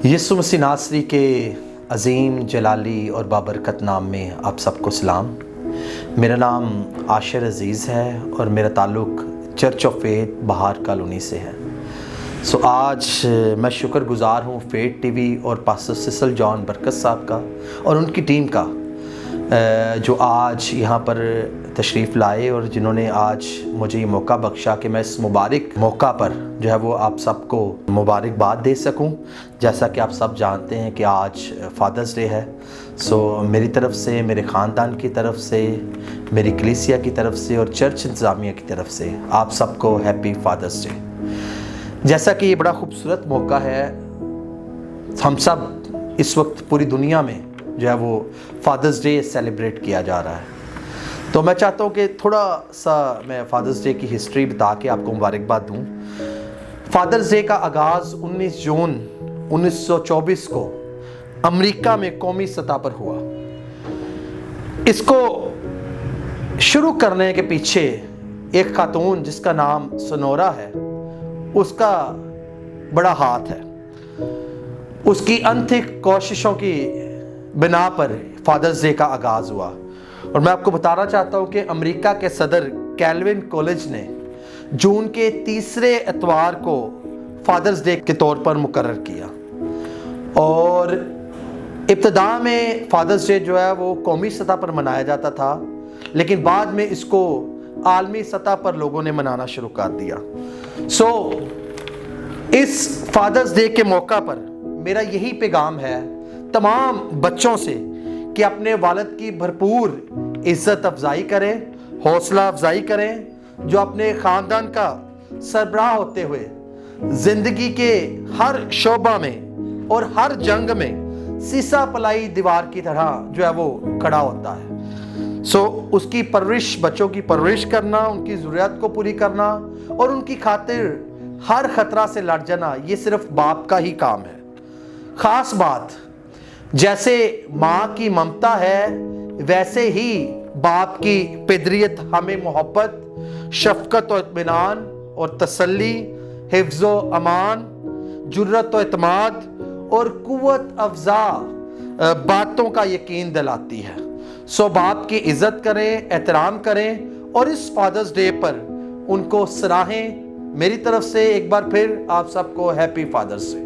یسوع مسیح ناصری کے عظیم جلالی اور بابرکت نام میں آپ سب کو سلام۔ میرا نام عاشر عزیز ہے اور میرا تعلق church of faith Bihar colony سے ہے۔ آج میں شکر گزار ہوں فیتھ ٹی وی اور پاسٹر سیسل جان برکت صاحب کا اور ان کی ٹیم کا، جو آج یہاں پر تشریف لائے اور جنہوں نے آج مجھے یہ موقع بخشا کہ میں اس مبارک موقع پر جو ہے وہ آپ سب کو مبارکباد دے سکوں۔ جیسا کہ آپ سب جانتے ہیں کہ آج فادرز ڈے ہے، میری طرف سے، میرے خاندان کی طرف سے، میری کلیسیا کی طرف سے اور چرچ انتظامیہ کی طرف سے آپ سب کو ہیپی فادرز ڈے۔ جیسا کہ یہ بڑا خوبصورت موقع ہے، ہم سب اس وقت پوری دنیا میں جو ہے وہ فادرز ڈے سیلیبریٹ کیا جا رہا ہے، تو میں چاہتا ہوں کہ تھوڑا سا میں فادرز ڈے کی ہسٹری بتا کے آپ کو مبارکباد دوں۔ فادرز ڈے کا آغاز 19 جون 1924 کو امریکہ میں قومی سطح پر ہوا۔ اس کو شروع کرنے کے پیچھے ایک خاتون جس کا نام سنورا ہے، اس کا بڑا ہاتھ ہے۔ اس کی انتھک کوششوں کی بنا پر فادرز ڈے کا آغاز ہوا، اور میں آپ کو بتانا چاہتا ہوں کہ امریکہ کے صدر کیلون کالج نے جون کے تیسرے اتوار کو فادرز ڈے کے طور پر مقرر کیا، اور ابتدا میں فادرز ڈے جو ہے وہ قومی سطح پر منایا جاتا تھا، لیکن بعد میں اس کو عالمی سطح پر لوگوں نے منانا شروع کر دیا۔ اس فادرز ڈے کے موقع پر میرا یہی پیغام ہے تمام بچوں سے کہ اپنے والد کی بھرپور عزت افزائی کریں، حوصلہ افزائی کریں، جو اپنے خاندان کا سربراہ ہوتے ہوئے زندگی کے ہر شعبہ میں اور ہر جنگ میں سیسا پلائی دیوار کی طرح جو ہے وہ کھڑا ہوتا ہے۔ اس کی پرورش، بچوں کی پرورش کرنا، ان کی ضروریات کو پوری کرنا اور ان کی خاطر ہر خطرہ سے لڑ جانا، یہ صرف باپ کا ہی کام ہے۔ خاص بات، جیسے ماں کی ممتا ہے ویسے ہی باپ کی پدریت ہمیں محبت، شفقت و اطمینان اور تسلی، حفظ و امان، جرأت و اعتماد اور قوت افزا باتوں کا یقین دلاتی ہے۔ باپ کی عزت کریں، احترام کریں اور اس فادرز ڈے پر ان کو سراہیں۔ میری طرف سے ایک بار پھر آپ سب کو ہیپی فادرز ڈے۔